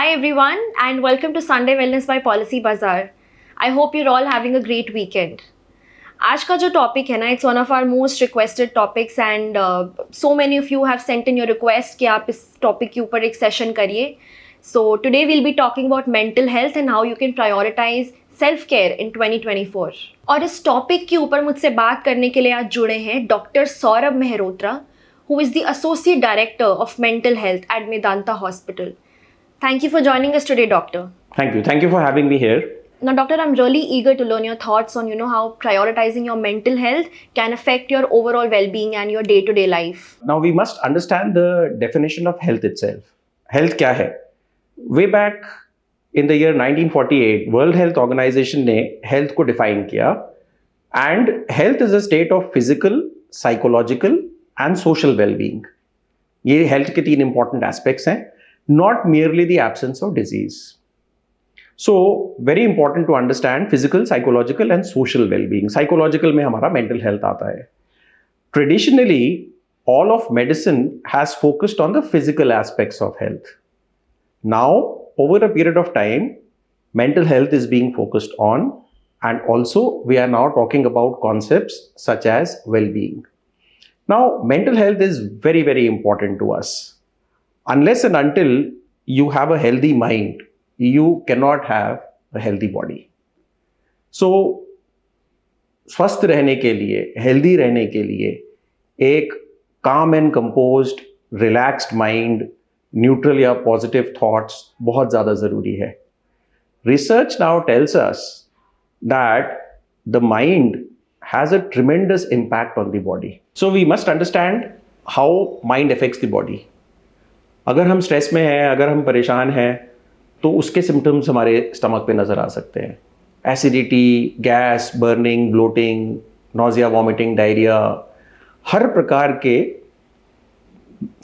Hi everyone and welcome to Sunday Wellness by Policy Bazaar. I hope you're all having a great weekend. आज का जो topic है ना, it's one of our most requested topics and so many of you have sent in your request कि आप इस topic के ऊपर एक सेशन करिए. So today will be talking about mental health and how you can prioritise self care इन 2024. और इस टॉपिक के ऊपर मुझसे बात करने के लिए आज जुड़े हैं doctor Saurabh Mehrotra, who is the Associate Director of Mental Health at Medanta Hospital. Thank you for joining us today, Doctor. Thank you. Thank you for having me here. Now, Doctor, I'm really eager to learn your thoughts on, how prioritizing your mental health can affect your overall well-being and your day-to-day life. Now, we must understand the definition of health itself. Health क्या है? Way back in the year 1948, World Health Organization ने health को define किया, and health is a state of physical, psychological and social well-being. ये health के तीन important aspects हैं, not merely the absence of disease. So, very important to understand physical, psychological and social well-being. Psychological में हमारा mental health आता है. Traditionally, all of medicine has focused on the physical aspects of health. Now, over a period of time, mental health is being focused on, and also we are now talking about concepts such as well-being. Now, mental health is very, very important to us. Unless and until you have a healthy mind, you cannot have a healthy body. So, स्वस्थ रहने के लिए, healthy रहने के लिए, एक calm and composed, relaxed mind, neutral या positive thoughts बहुत ज़्यादा ज़रूरी है. Research now tells us that the mind has a tremendous impact on the body. So we must understand how mind affects the body. अगर हम stress में हैं, अगर हम परेशान हैं, तो उसके सिम्टम्स हमारे स्टमक पे नज़र आ सकते हैं. Acidity, gas, burning, bloating, nausea, vomiting, diarrhoea, हर प्रकार के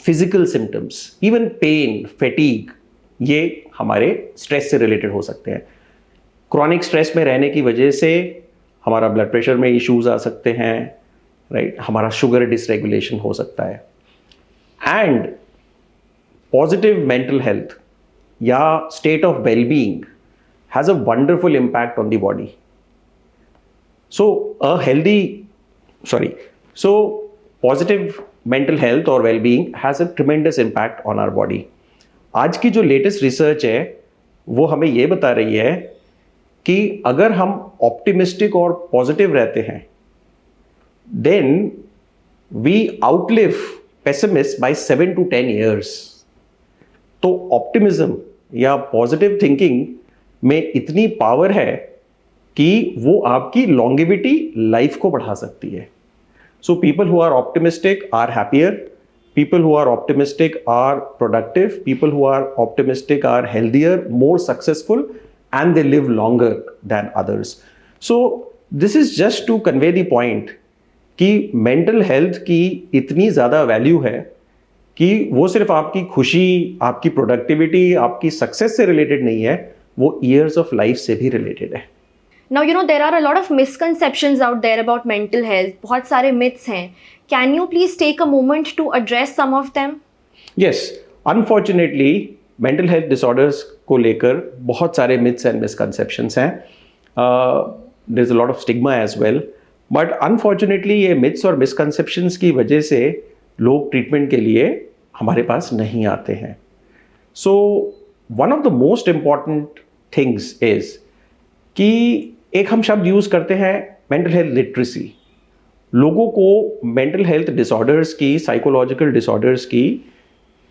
physical symptoms, even pain, fatigue, ये हमारे स्ट्रेस से रिलेटेड हो सकते हैं. क्रॉनिक स्ट्रेस में रहने की वजह से हमारा ब्लड प्रेशर में इश्यूज आ सकते हैं, राइट. हमारा शुगर डिसरेगुलेशन हो सकता है. एंड पॉजिटिव मेंटल हेल्थ या state of well-being has a wonderful impact on the body. So positive mental health और well-being has a tremendous impact on our body. आज की जो लेटेस्ट रिसर्च है वो हमें ये बता रही है कि अगर हम ऑप्टिमिस्टिक और पॉजिटिव रहते हैं, then we outlive pessimist by 7 to 10 years. तो ऑप्टिमिज्म या पॉजिटिव थिंकिंग में इतनी पावर है कि वो आपकी लॉन्गेविटी, लाइफ को बढ़ा सकती है. So people who are optimistic are happier, people who are optimistic are productive, people who are optimistic are healthier, more successful and they live longer than others. So this is just to convey the point कि mental health की इतनी ज़्यादा value है कि वो सिर्फ आपकी खुशी, आपकी प्रोडक्टिविटी, आपकी सक्सेस से रिलेटेड नहीं है, वो years of life से भी रिलेटेड है. Now, there are a lot of misconceptions out there about mental health. बहुत सारे myths हैं. Can you please take a moment to address some of them? Yes, unfortunately mental health disorders को लेकर बहुत सारे मिथ्स एंड मिसकंसेप्शंस हैं. There is a lot of stigma as well, but unfortunately ये myths और misconceptions की वजह से लोग ट्रीटमेंट के लिए हमारे पास नहीं आते हैं. So one of the most important things is कि एक हम शब्द यूज़ करते हैं मेंटल हेल्थ लिटरेसी. लोगों को मेंटल हेल्थ डिसऑर्डर्स की, साइकोलॉजिकल डिसऑर्डर्स की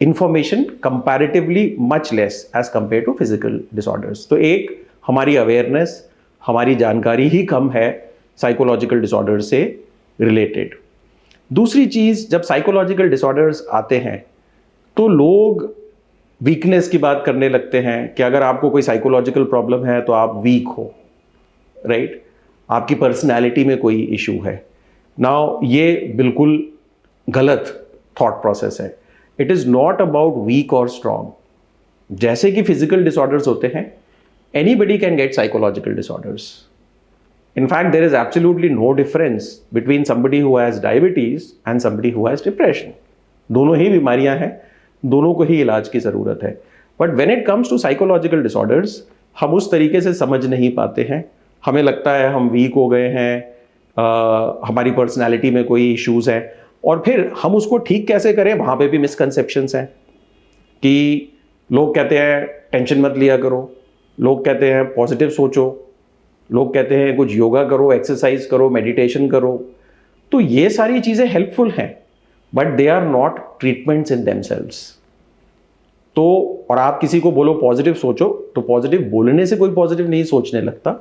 information comparatively much less as compare to physical disorders. तो एक हमारी अवेयरनेस, हमारी जानकारी ही कम है साइकोलॉजिकल डिसऑर्डर से रिलेटेड. दूसरी चीज़, जब साइकोलॉजिकल डिसऑर्डर्स आते हैं तो लोग वीकनेस की बात करने लगते हैं कि अगर आपको कोई साइकोलॉजिकल प्रॉब्लम है तो आप वीक हो, राइट. आपकी पर्सनैलिटी में कोई इशू है. नाउ ये बिल्कुल गलत थॉट प्रोसेस है. It is not about weak और स्ट्रॉन्ग. जैसे कि फिजिकल डिसऑर्डर्स होते हैं, anybody can get psychological disorders. In fact, there is absolutely no difference between somebody who has diabetes and somebody who has depression. दोनों ही बीमारियां हैं, दोनों को ही इलाज की ज़रूरत है. But when it comes to psychological disorders हम उस तरीके से समझ नहीं पाते हैं, हमें लगता है हम वीक हो गए हैं, हमारी पर्सनैलिटी में कोई इश्यूज हैं, और फिर हम उसको ठीक कैसे करें वहाँ पे भी मिसकंसेप्शंस हैं कि लोग कहते हैं टेंशन मत लिया करो, लोग कहते हैं पॉजिटिव सोचो, लोग कहते हैं कुछ योगा करो, एक्सरसाइज करो, मेडिटेशन करो। तो ये सारी चीज़ें हेल्पफुल हैं but they are not treatments in themselves. तो और आप किसी को बोलो पॉजिटिव सोचो तो पॉजिटिव बोलने से कोई पॉजिटिव नहीं सोचने लगता।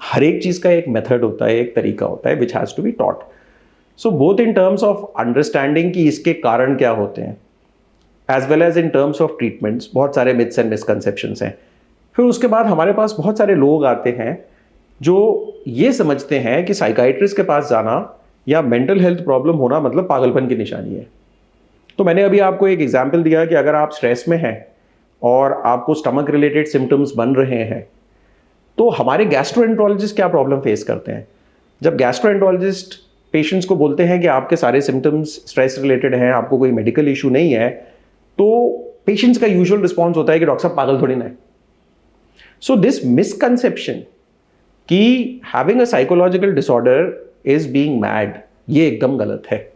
हर एक चीज़ का एक मेथड होता है, एक तरीका होता है which has to be taught. So both in terms of understanding कि इसके कारण क्या होते हैं as well as in terms of treatments, बहुत सारे मिथ्स एंड मिसकंसेप्शंस हैं। फिर उसके बाद हमारे पास बहुत सारे लोग आते हैं जो ये समझते हैं कि साइकाइट्रिस्ट के पास जाना या मेंटल हेल्थ प्रॉब्लम होना मतलब पागलपन की निशानी है। तो मैंने अभी आपको एक एग्जाम्पल दिया कि अगर आप स्ट्रेस में हैं और आपको स्टमक रिलेटेड सिम्टम्स बन रहे हैं तो हमारे गैस्ट्रोएंटरोलॉजिस्ट क्या प्रॉब्लम फेस करते हैं। जब गैस्ट्रोएंटरोलॉजिस्ट पेशेंट्स को बोलते हैं कि आपके सारे सिम्टम्स स्ट्रेस रिलेटेड हैं, आपको कोई मेडिकल इशू नहीं है, तो पेशेंट्स का यूजुअल रिस्पॉन्स होता है कि डॉक्टर साहब पागल थोड़ी ना है। सो दिस मिसकंसेप्शन कि having a psychological disorder is being mad, ये एकदम गलत है।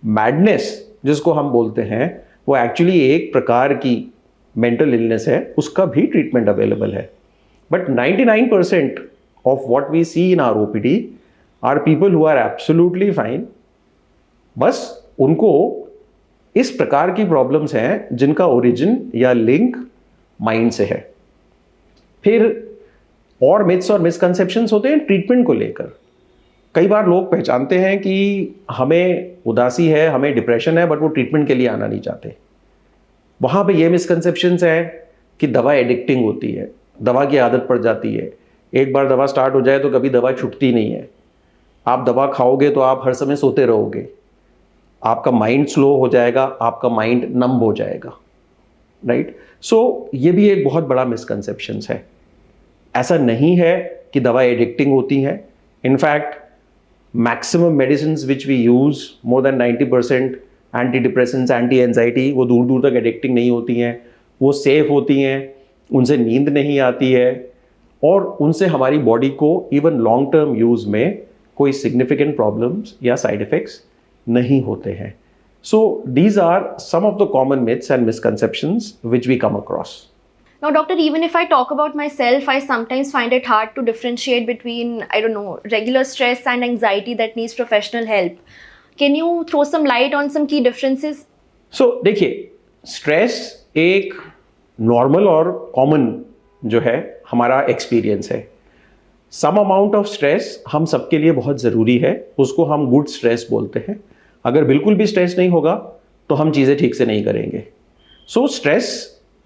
मैडनेस जिसको हम बोलते हैं वो एक्चुअली एक प्रकार की मेंटल इलनेस है, उसका भी ट्रीटमेंट अवेलेबल है। But 99% of what we see in our OPD are people who are absolutely fine. बस उनको इस प्रकार की प्रॉब्लम्स हैं जिनका ओरिजिन या लिंक माइंड से है। फिर और मिथ्स और मिसकंसेप्शंस होते हैं ट्रीटमेंट को लेकर। कई बार लोग पहचानते हैं कि हमें उदासी है, हमें डिप्रेशन है, बट वो ट्रीटमेंट के लिए आना नहीं चाहते। वहाँ पे ये मिसकंसेप्शंस है कि दवा एडिक्टिंग होती है, दवा की आदत पड़ जाती है, एक बार दवा स्टार्ट हो जाए तो कभी दवा छूटती नहीं है। आप दवा खाओगे तो आप हर समय सोते रहोगे, आपका माइंड स्लो हो जाएगा, आपका माइंड नम हो जाएगा, राइट। सो ये भी एक बहुत बड़ा मिसकंसेप्शन है। ऐसा नहीं है कि दवा एडिक्टिंग होती हैं। In fact maximum medicines which we use, more than 90% antidepressants, anti anxiety, वो दूर दूर तक एडिक्टिंग नहीं होती हैं, वो सेफ होती हैं, उनसे नींद नहीं आती है और उनसे हमारी बॉडी को इवन लॉन्ग टर्म यूज़ में कोई सिग्निफिकेंट प्रॉब्लम्स या साइड इफ़ेक्ट्स नहीं होते हैं। So these are some of the common myths and misconceptions which we come across. Now, doctor, even if I talk about myself, I sometimes find it hard to differentiate between, I don't know, regular stress and anxiety that needs professional help. Can you throw some light on some key differences? So, देखिए, stress एक normal और common जो है हमारा experience है। Some amount of stress हम सबके लिए बहुत ज़रूरी है, उसको हम गुड स्ट्रेस बोलते हैं। अगर बिल्कुल भी स्ट्रेस नहीं होगा तो हम चीज़ें ठीक से नहीं करेंगे। So stress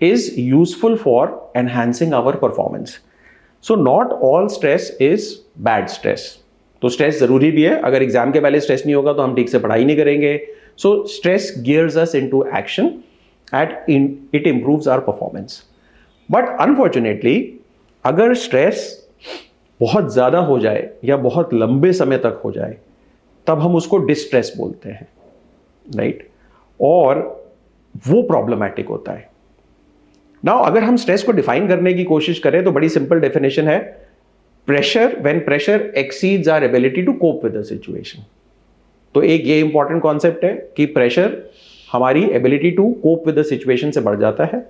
is useful for enhancing our performance. So not all stress is bad stress. तो स्ट्रेस ज़रूरी भी है। अगर एग्जाम के पहले स्ट्रेस नहीं होगा तो हम ठीक से पढ़ाई नहीं करेंगे। So stress gears us into action and it improves our performance. But unfortunately अगर स्ट्रेस बहुत ज़्यादा हो जाए या बहुत लंबे समय तक हो जाए तब हम उसको डिस्ट्रेस बोलते हैं, राइट। और वो प्रॉब्लमैटिक होता है। नाउ अगर हम स्ट्रेस को डिफाइन करने की कोशिश करें तो बड़ी सिंपल डेफिनेशन है, pressure when pressure exceeds our ability to cope with the situation. तो एक ये इंपॉर्टेंट कॉन्सेप्ट है कि प्रेशर हमारी ability to cope with the situation से बढ़ जाता है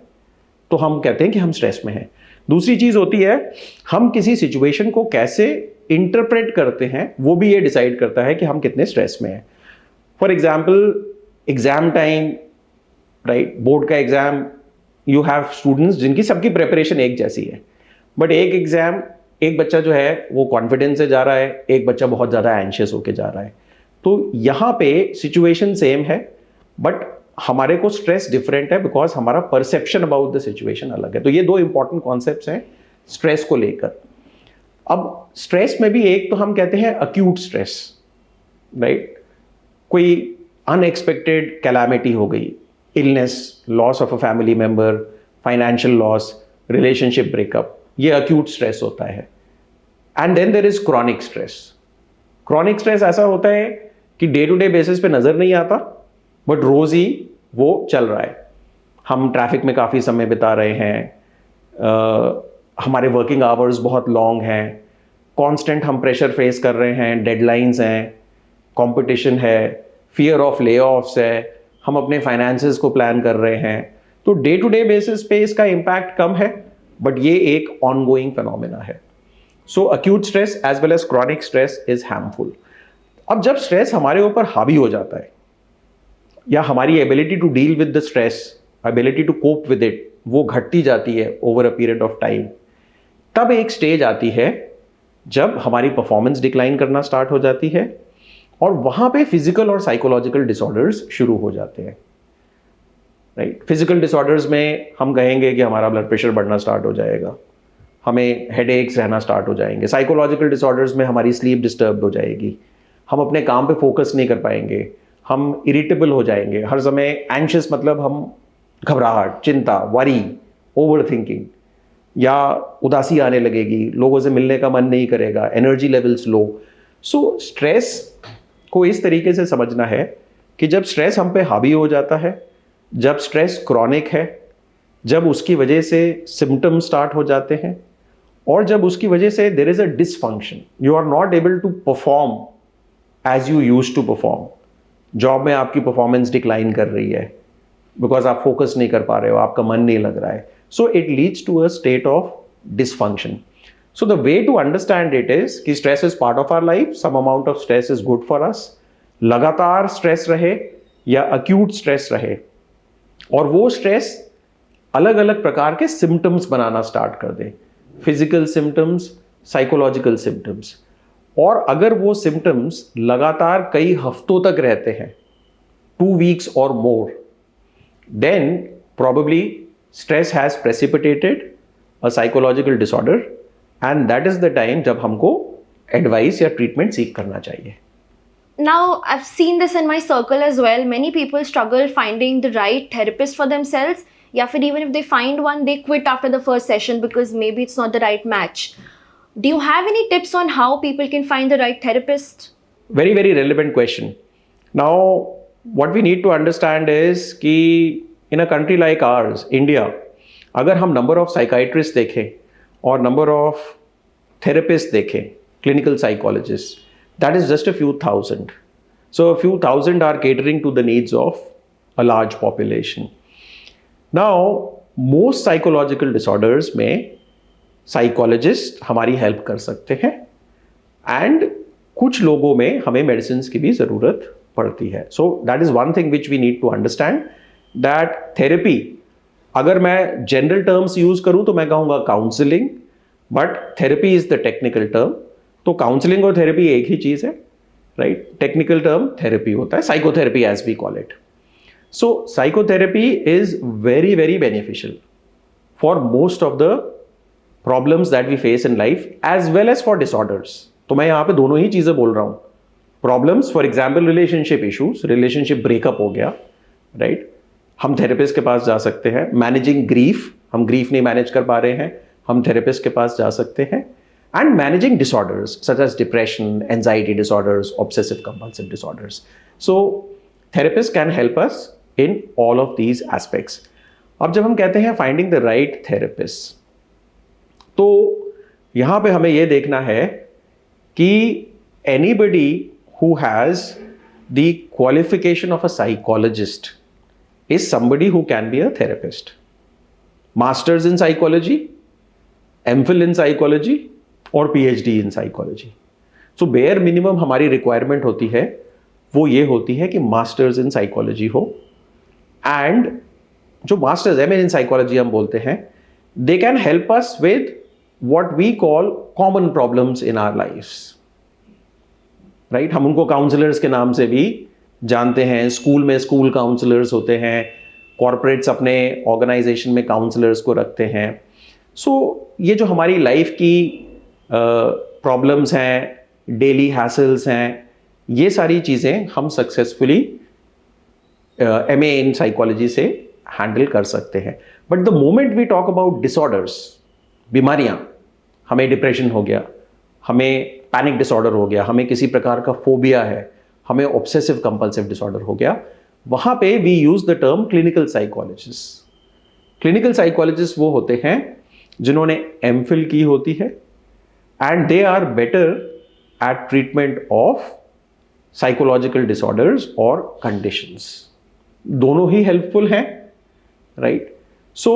तो हम कहते हैं कि हम स्ट्रेस में हैं। दूसरी चीज होती है हम किसी सिचुएशन को कैसे इंटरप्रेट करते हैं, वो भी ये डिसाइड करता है कि हम कितने स्ट्रेस में हैं। For example exam time, right, board का एग्जाम, यू हैव स्टूडेंट्स जिनकी सबकी प्रिपरेशन एक जैसी है, बट एक एग्जाम एक बच्चा जो है वो कॉन्फिडेंस से जा रहा है, एक बच्चा बहुत ज़्यादा एंशियस होकर जा रहा है। तो यहाँ पे सिचुएशन सेम है बट हमारे को स्ट्रेस डिफरेंट है बिकॉज हमारा परसेप्शन अबाउट द सिचुएशन अलग है। तो ये दो इंपॉर्टेंट कॉन्सेप्ट्स हैं स्ट्रेस को लेकर। अब स्ट्रेस में भी एक तो हम कहते हैं अक्यूट स्ट्रेस, राइट। कोई अनएक्सपेक्टेड कैलामिटी हो गई, illness, loss of a family member, financial loss, relationship breakup, ये अक्यूट स्ट्रेस होता है। And then there is chronic stress. Chronic stress ऐसा होता है कि डे टू डे बेसिस पे नजर नहीं आता बट रोज ही वो चल रहा है। हम ट्रैफिक में काफ़ी समय बिता रहे हैं, हमारे वर्किंग आवर्स बहुत लॉन्ग हैं, कांस्टेंट हम प्रेशर फेस कर रहे हैं, डेडलाइंस हैं, कंपटीशन है, फियर ऑफ ले ऑफ्स है, हम अपने फाइनेंसेस को प्लान कर रहे हैं। तो डे टू डे बेसिस पे इसका इम्पैक्ट कम है, बट ये एक ऑनगोइंग फिनोमेना है। So acute stress as well as chronic stress is harmful. अब जब स्ट्रेस हमारे ऊपर हावी हो जाता है, या हमारी ability to deal with the stress, ability to cope with it, वो घटती जाती है over a period of time, तब एक स्टेज आती है जब हमारी परफॉर्मेंस डिक्लाइन करना स्टार्ट हो जाती है, और वहां पे फिजिकल और साइकोलॉजिकल डिसऑर्डर्स शुरू हो जाते हैं। राइट, फिजिकल डिसऑर्डर्स में हम कहेंगे कि हमारा ब्लड प्रेशर बढ़ना स्टार्ट हो जाएगा, हमें हेडेक्स रहना स्टार्ट हो जाएंगे। साइकोलॉजिकल डिसऑर्डर्स में हमारी स्लीप डिस्टर्ब हो जाएगी, हम अपने काम पे फोकस नहीं कर पाएंगे, हम इरिटेबल हो जाएंगे, हर समय एंशियस मतलब हम घबराहट, चिंता, वरी, ओवर थिंकिंग, या उदासी आने लगेगी, लोगों से मिलने का मन नहीं करेगा, energy levels low. So stress को इस तरीके से समझना है कि जब स्ट्रेस हम पे हावी हो जाता है, जब स्ट्रेस क्रॉनिक है, जब उसकी वजह से सिम्टम स्टार्ट हो जाते हैं, और जब उसकी वजह से there is a dysfunction, you are not able to perform as you used to perform. Job में आपकी परफॉर्मेंस डिक्लाइन कर रही है बिकॉज आप फोकस नहीं कर पा रहे हो, आपका मन नहीं लग रहा है। So it leads to a state of dysfunction. So the way to understand it is कि stress is part of our life, some amount of stress is good for us, लगातार stress रहे या acute stress रहे, और वो stress अलग अलग प्रकार के symptoms बनाना start कर दे, physical symptoms, psychological symptoms, और अगर वो symptoms लगातार कई हफ्तों तक रहते हैं, 2 weeks or more, then probably stress has precipitated a psychological disorder, and that is the time जब हमको एडवाइस या ट्रीटमेंट सीख करना चाहिए। Now, I've seen this in my circle as well. Many people struggle finding the right therapist for themselves. या फिर even if they find one, they quit after the first session because maybe it's not the right match. Do you have any tips on how people can find the right therapist? Very, very relevant question. Now, what we need to understand is कि in a country like ours, India, अगर हम number of psychiatrists देखें और number of therapist देखें, clinical psychologist, that is just a few thousand. So a few thousand are catering to the needs of a large population. Now, most psychological disorders में psychologist हमारी help कर सकते हैं, and कुछ लोगों में हमें मेडिसिन की भी ज़रूरत पड़ती है. So that is one thing which we need to understand, that therapy, अगर मैं जनरल टर्म्स यूज करूं तो मैं कहूंगा counselling, but therapy is the technical term. तो काउंसलिंग और थेरेपी एक ही चीज है, राइट? टेक्निकल टर्म थेरेपी होता है, psychotherapy as we call it. So psychotherapy is very very beneficial for most of the problems that we face in life as well as for disorders. तो मैं यहां पे दोनों ही चीजें बोल रहा हूं. Problems, for example relationship issues, relationship breakup हो गया, राइट? हम थेरेपिस्ट के पास जा सकते हैं. मैनेजिंग ग्रीफ, हम ग्रीफ नहीं मैनेज कर पा रहे हैं, हम थेरेपिस्ट के पास जा सकते हैं. And managing disorders such as depression, anxiety disorders, obsessive compulsive disorders. So therapist can help us in all of these aspects. अब जब हम कहते हैं फाइंडिंग द राइट थेरेपिस्ट, तो यहां पे हमें यह देखना है कि anybody who has the qualification of a psychologist is somebody who can be a therapist. Masters in psychology, MPhil in psychology और PhD in psychology. So bare minimum हमारी requirement होती है, वो ये होती है कि masters in psychology हो, and जो masters MA in psychology हम बोलते हैं, they can help us with what we call common problems in our lives. Right? हम उनको counselors के नाम से भी जानते हैं. स्कूल में स्कूल काउंसलर्स होते हैं, कॉरपोरेट्स अपने ऑर्गेनाइजेशन में काउंसलर्स को रखते हैं. सो ये जो हमारी लाइफ की प्रॉब्लम्स हैं, डेली हैसल्स हैं, ये सारी चीज़ें हम सक्सेसफुली MA इन साइकोलॉजी से हैंडल कर सकते हैं. But the moment we talk about disorders, बीमारियां, हमें डिप्रेशन हो गया, हमें पैनिक डिसऑर्डर हो गया, हमें किसी प्रकार का फोबिया है, हमें ऑब्सेसिव कंपल्सिव डिसऑर्डर हो गया, वहां पे we use the term clinical psychologist. Clinical psychologist वो होते हैं जिन्होंने एमफिल की होती है and they are better at treatment of psychological disorders और कंडीशंस. दोनों ही हेल्पफुल हैं, right? So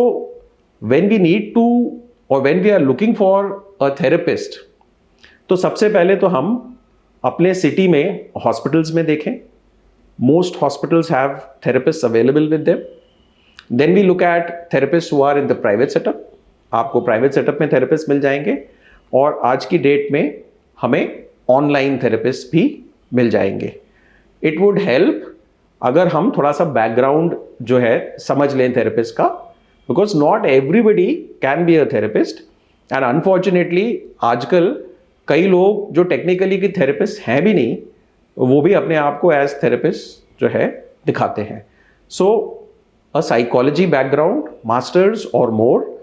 when we need to और when we are looking for a therapist, तो सबसे पहले तो हम अपने सिटी में हॉस्पिटल्स में देखें. Most hospitals have therapist available with them. Then we look at therapist who are in the private setup. आपको प्राइवेट सेटअप में थेरेपिस्ट मिल जाएंगे और आज की डेट में हमें ऑनलाइन थेरेपिस्ट भी मिल जाएंगे. इट वुड हेल्प अगर हम थोड़ा सा बैकग्राउंड जो है समझ लें थेरेपिस्ट का, because not everybody can be a therapist. And unfortunately आजकल कई लोग जो टेक्निकली की थेरेपिस्ट हैं भी नहीं, वो भी अपने आप को एज थेरेपिस्ट जो है दिखाते हैं. सो अ साइकोलॉजी बैकग्राउंड, मास्टर्स और मोर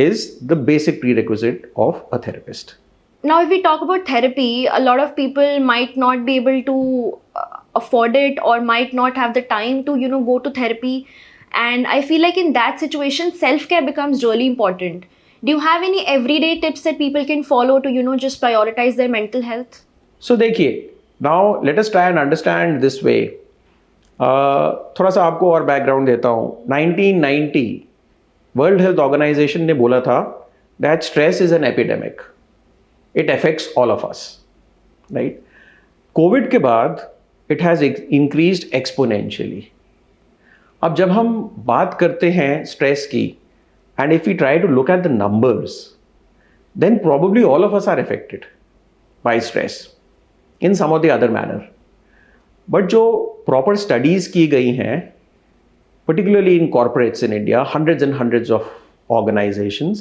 is the basic prerequisite of a therapist. Now, if we talk about therapy, a lot of people might not be able to afford it or might not have the time to, go to therapy. And I feel like in that situation, self-care becomes really important. Do you have any everyday tips that people can follow to, just prioritize their mental health? So, देखिए, now let us try and understand this way. थोड़ा सा आपको और background देता हूँ. 1990 world health organisation ने बोला था that stress is an epidemic. It affects all of us, right? Covid के बाद इट हैज़ इंक्रीज्ड एक्सपोनेंशियली. अब जब हम बात करते हैं स्ट्रेस की, and if we try to look at the numbers, then probably all of us are affected by stress in some of the other manner. But जो प्रॉपर स्टडीज़ की गई हैं, particularly in corporates in India, hundreds and hundreds of organizations,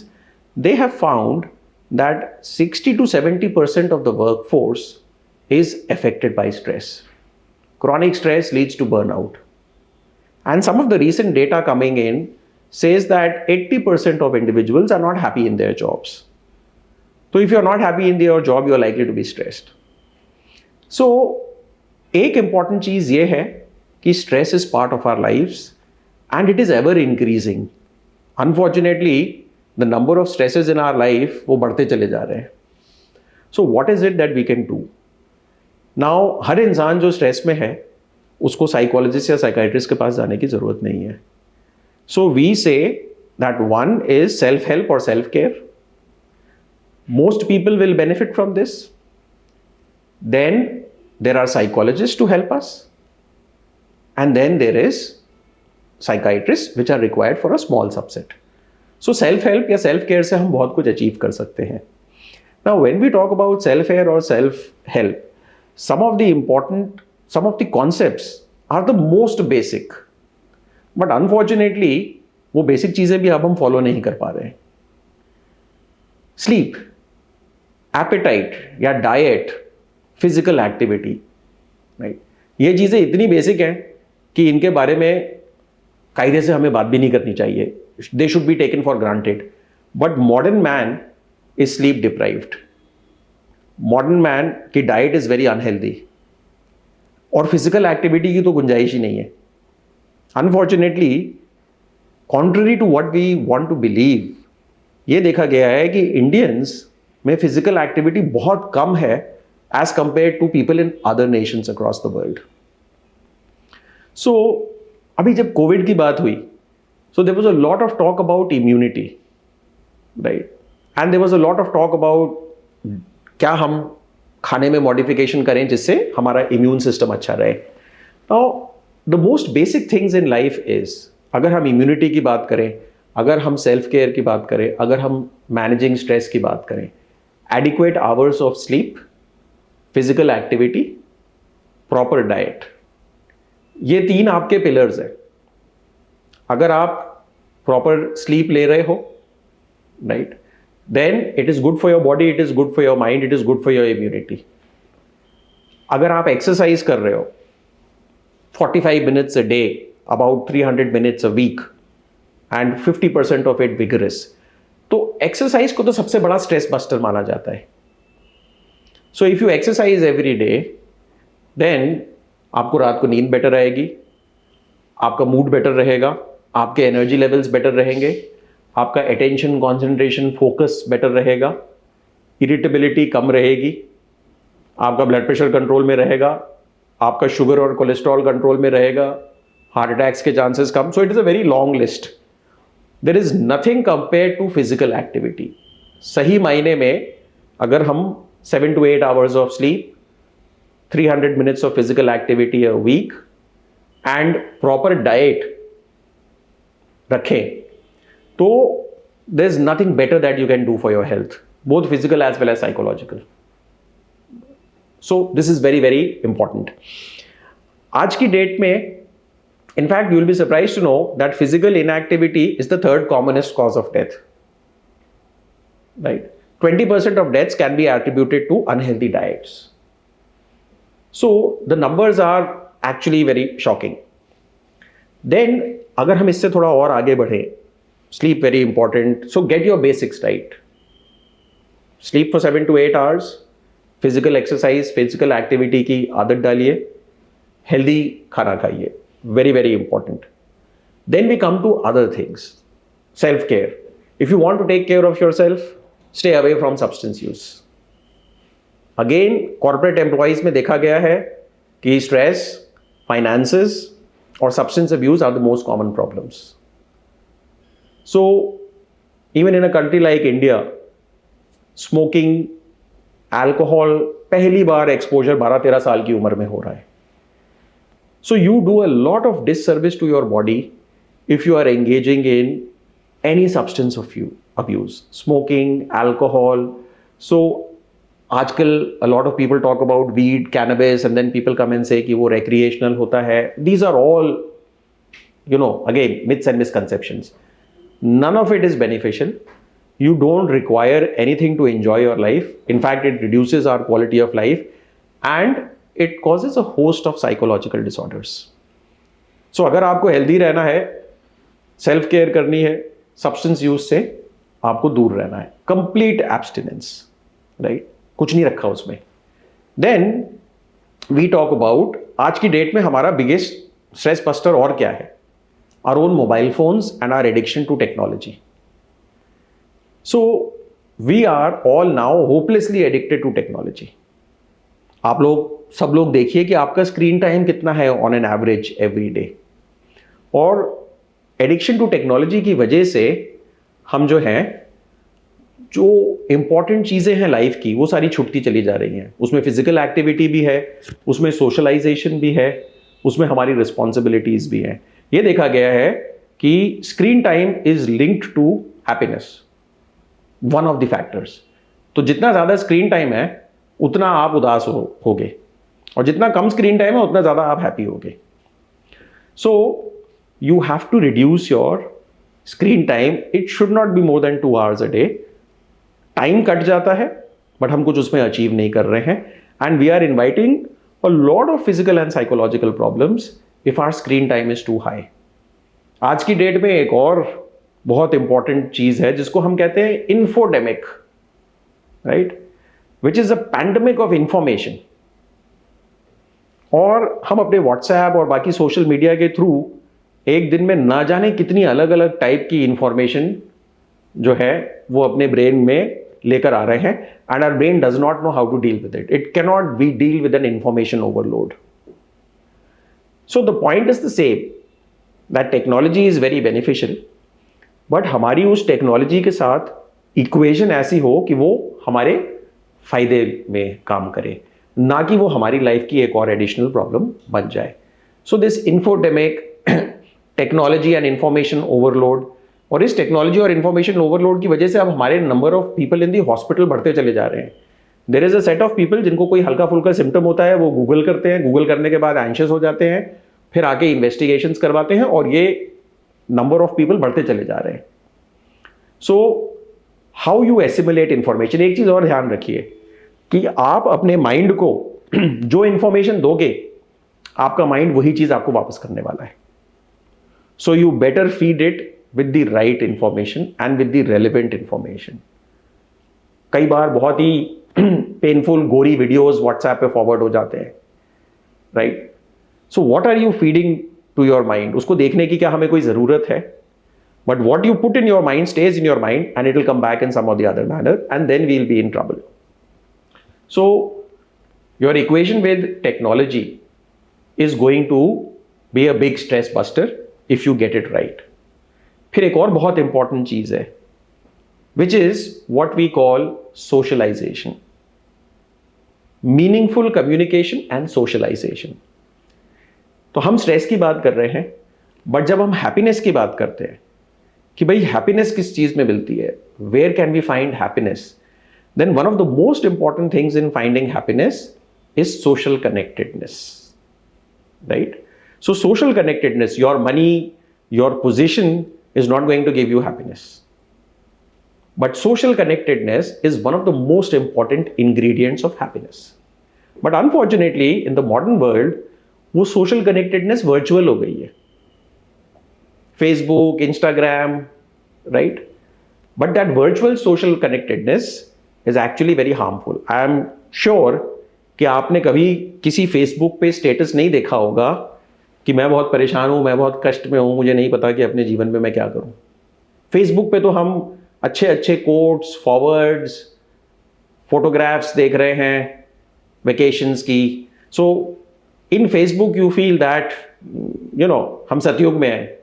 they have found that 60 to 70% of the workforce is affected by stress. Chronic stress leads to burnout. And some of the recent data coming in says that 80% of individuals are not happy in their jobs. So if you're not happy in your job, you're likely to be stressed. So, एक important चीज़ ये है कि stress is part of our lives. And it is ever increasing. Unfortunately, the number of stresses in our life वो बढ़ते चले जा रहे हैं. So what is it that we can do? Now, हर इंसान जो स्ट्रेस में है उसको साइकोलॉजिस्ट या साइकाइट्रिस्ट के पास जाने की ज़रूरत नहीं है. So we say that one is self-help or self-care. Most people will benefit from this. Then there are psychologists to help us. And then there is psychiatrists which are required for a small subset. So self-help या self-care से हम बहुत कुछ achieve कर सकते हैं. Now when we talk about self-care or self-help, some of the concepts are the most basic. But unfortunately वो basic चीज़ें भी अब हम follow नहीं कर पा रहे हैं. Sleep, appetite या diet, physical activity, right? ये चीज़ें इतनी basic हैं कि इनके बारे में कायदे से हमें बात भी नहीं करनी चाहिए. They should be taken for granted. But modern man is sleep deprived. Modern man की डाइट इज वेरी अनहेल्दी और फिजिकल एक्टिविटी की तो गुंजाइश ही नहीं है. Unfortunately, contrary to what we want to believe, ये देखा गया है कि इंडियंस में फिजिकल एक्टिविटी बहुत कम है as compare to people in other nations across the world. So अभी जब कोविड की बात हुई, so there was a lot of talk about immunity, right? And there was a lot of talk about क्या हम खाने में मॉडिफिकेशन करें जिससे हमारा इम्यून सिस्टम अच्छा रहे. Now the most basic things in life is, अगर हम इम्यूनिटी की बात करें, अगर हम सेल्फ केयर की बात करें, अगर हम मैनेजिंग स्ट्रेस की बात करें, adequate hours of sleep, physical activity, proper diet, ये 3 आपके पिलर्स हैं. अगर आप प्रॉपर स्लीप ले रहे हो, right, then it is good for your body, it is good for your mind, it is good for your immunity. अगर आप एक्सरसाइज कर रहे हो 45 minutes a day, about 300 minutes a week, and 50% of it vigorous, तो exercise को तो सबसे बड़ा स्ट्रेस बस्टर माना जाता है. So if you exercise every day, then आपको रात को नींद बेटर आएगी, आपका मूड बेटर रहेगा, आपके एनर्जी लेवल्स बेटर रहेंगे, आपका अटेंशन, कॉन्सेंट्रेशन, फोकस बेटर रहेगा, इरिटेबिलिटी कम रहेगी, आपका ब्लड प्रेशर कंट्रोल में रहेगा, आपका शुगर और कोलेस्ट्रॉल कंट्रोल में रहेगा, हार्ट अटैक्स के चांसेस कम. So it is a very long list. There is nothing compare to physical activity. सही मायने में अगर हम 7 to 8 hours of sleep, 300 minutes of physical activity a week and proper diet रखें, तो there is nothing better that you can do for your health, both physical as well as psychological. So this is very very important. आज की date में in fact you will be surprised to know that physical inactivity is the third commonest cause of death. Right? 20% of deaths can be attributed to unhealthy diets. So the numbers are actually very shocking. Then अगर हम इससे थोड़ा और आगे बढ़े, sleep very important. So get your basics right. Sleep for 7 to 8 hours. Physical exercise, physical activity की आदत डालिए. Healthy खाना खाइए. Very very important. Then we come to other things. Self-care. If you want to take care of yourself, stay away from substance use. Again, corporate employees में देखा गया है कि stress, finances और substance abuse are the most common problems. So, even in a country like India, smoking, alcohol पहली बार exposure 12-13 साल की उम्र में हो रहा है. So you do a lot of disservice to your body if you are engaging in any substance abuse, smoking, alcohol. So आजकल a lot of people talk about weed, cannabis, and then people come and say कि वो recreational होता है. These are all, again, myths and misconceptions. None of it is beneficial. You don't require anything to enjoy your life. In fact, it reduces our quality of life and it causes a host of psychological disorders. So अगर आपको healthy रहना है, self care करनी है, substance use से आपको दूर रहना है, कंप्लीट एब्स्टिनेंस, राइट? कुछ नहीं रखा उसमें. देन वी टॉक अबाउट आज की डेट में हमारा बिगेस्ट स्ट्रेस बस्टर और क्या है? Our own mobile phones and our addiction to technology. So we are all now hopelessly addicted to technology. आप लोग सब लोग देखिए कि आपका स्क्रीन टाइम कितना है on an average every day. और एडिक्शन टू टेक्नोलॉजी की वजह से हम जो इंपॉर्टेंट चीज़ें हैं लाइफ की, वो सारी छूटती चली जा रही हैं. उसमें फिजिकल एक्टिविटी भी है, उसमें सोशलाइजेशन भी है, उसमें हमारी रिस्पॉन्सिबिलिटीज भी हैं. ये देखा गया है कि screen time is linked to happiness, one of the factors. तो जितना ज़्यादा स्क्रीन टाइम है उतना आप उदास होगे, और जितना कम स्क्रीन टाइम है उतना ज़्यादा आप हैप्पी होगे. So you have to reduce your screen time. It should not be more than 2 hours a day. Time cut जाता है बट हम कुछ उसमें अचीव नहीं कर रहे हैं, and we are inviting a lot of physical and psychological problems if our screen time is too high. आज की डेट में एक और बहुत इंपॉर्टेंट चीज है जिसको हम कहते हैं infodemic, right? Which is a pandemic of information. और हम अपने व्हाट्सएप और बाकी सोशल मीडिया के थ्रू एक दिन में ना जाने कितनी अलग अलग टाइप की इंफॉर्मेशन जो है वो अपने ब्रेन में लेकर आ रहे हैं, and our brain does not know how to deal with it. It can not be deal with an information overload. So the point is the same, that technology is very beneficial, but हमारी उस technology के साथ equation ऐसी हो कि वो हमारे फायदे में काम करे, ना कि वो हमारी लाइफ की एक और एडिशनल प्रॉब्लम बन जाए. So this infodemic, technology and information overload, और इस टेक्नोलॉजी और इंफॉर्मेशन ओवरलोड की वजह से अब हमारे number of people in the hospital बढ़ते चले जा रहे हैं. There is a set of people जिनको कोई हल्का फुल्का सिम्टम होता है, वो गूगल करते हैं, गूगल करने के बाद एंशियस हो जाते हैं, फिर आके इन्वेस्टिगेशंस करवाते हैं, और ये नंबर ऑफ पीपल बढ़ते चले जा रहे हैं. So how you assimilate information. एक चीज और ध्यान रखिए कि आप अपने माइंड को जो इंफॉर्मेशन दोगे, आपका माइंड वही चीज आपको वापस करने वाला है. So you better feed it with the right information and with the relevant information. कई बार बहुत ही पेनफुल गोरी वीडियोस व्हाट्सएप पे फॉरवर्ड हो जाते हैं, right? So what are you feeding to your mind, उसको देखने की क्या हमें कोई ज़रूरत है? But what you put in your mind stays in your mind and it will come back in some of the other manner and then we will be in trouble. So your equation with technology is going to be a big stress buster if you get it right. फिर एक और बहुत important चीज है which is what we call socialization. Meaningful communication and socialization. तो हम stress की बात कर रहे हैं, बट जब हम हैप्पीनेस की बात करते हैं कि भाई हैप्पीनेस किस चीज में मिलती है, where can we find happiness, then one of the most important things in finding happiness is social connectedness. Right? So social connectedness, your money, your position is not going to give you happiness. But social connectedness is one of the most important ingredients of happiness. But unfortunately, in the modern world, वो social connectedness virtual हो गई है. Facebook, Instagram, right? But that virtual social connectedness is actually very harmful. I am sure कि आपने कभी किसी Facebook पे status नहीं देखा होगा कि मैं बहुत परेशान हूँ, मैं बहुत कष्ट में हूँ, मुझे नहीं पता कि अपने जीवन में मैं क्या करूँ. फेसबुक पे तो हम अच्छे अच्छे कोट्स, फॉरवर्ड्स, फोटोग्राफ्स देख रहे हैं वेकेशंस की. So in Facebook you feel that हम सतयुग में हैं.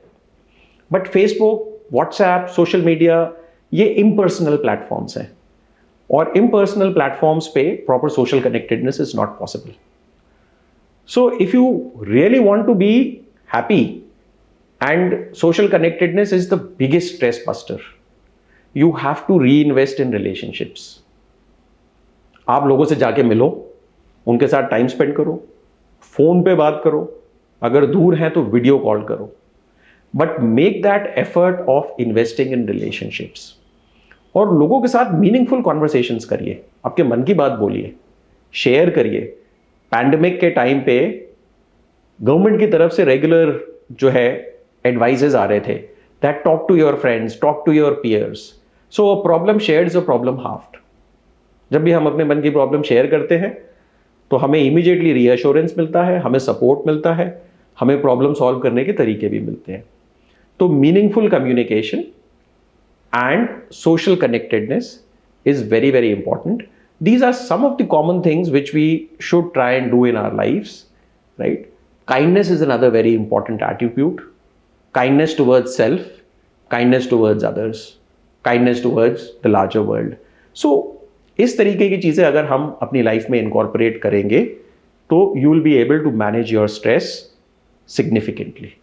But Facebook, WhatsApp, social media, ये इम्पर्सनल प्लेटफॉर्म्स हैं, और impersonal platforms पे proper social connectedness is not possible. So if you really want to be happy, and social connectedness is the biggest stress buster, you have to reinvest in relationships. आप लोगों से जाके मिलो, उनके साथ टाइम स्पेंड करो, phone पे बात करो, अगर दूर हैं तो वीडियो कॉल करो, but make that effort of investing in relationships. और लोगों के साथ मीनिंगफुल कॉन्वर्सेशंस करिए, आपके मन की बात बोलिए, शेयर करिए. पैंडेमिक के टाइम पे गवर्नमेंट की तरफ से रेगुलर जो है एडवाइजेस आ रहे थे that talk to your friends, talk to your peers. So a problem shared is a problem halved. जब भी हम अपने मन की प्रॉब्लम शेयर करते हैं तो हमें इमीडिएटली रीअश्योरेंस मिलता है, हमें सपोर्ट मिलता है, हमें प्रॉब्लम सॉल्व करने के तरीके भी मिलते हैं. तो meaningful communication and social connectedness is very, very important. These are some of the common things which we should try and do in our lives, right? Kindness is another very important attribute. Kindness towards self, kindness towards others, kindness towards the larger world. So, इस तरीके की चीज़ें अगर हम अपनी life में incorporate करेंगे तो you will be able to manage your stress significantly.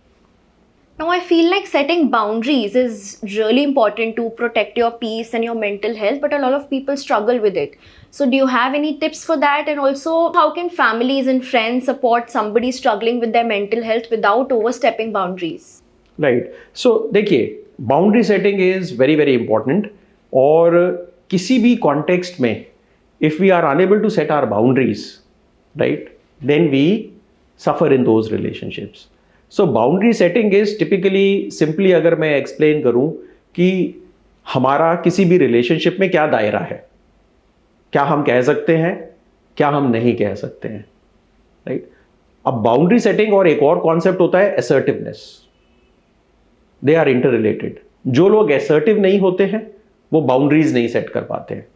Now, I feel like setting boundaries is really important to protect your peace and your mental health, but a lot of people struggle with it. So, do you have any tips for that? And also, how can families and friends support somebody struggling with their mental health without overstepping boundaries? Right. So, देखिए, boundary setting is very, very important. और किसी भी context में, if we are unable to set our boundaries, right, then we suffer in those relationships. So boundary setting is typically, simply अगर मैं explain करूं कि हमारा किसी भी रिलेशनशिप में क्या दायरा है, क्या हम कह सकते हैं, क्या हम नहीं कह सकते हैं, राइट. अब बाउंड्री सेटिंग और एक और कॉन्सेप्ट होता है assertiveness. They are interrelated. जो लोग असर्टिव नहीं होते हैं वो बाउंड्रीज नहीं सेट कर पाते हैं,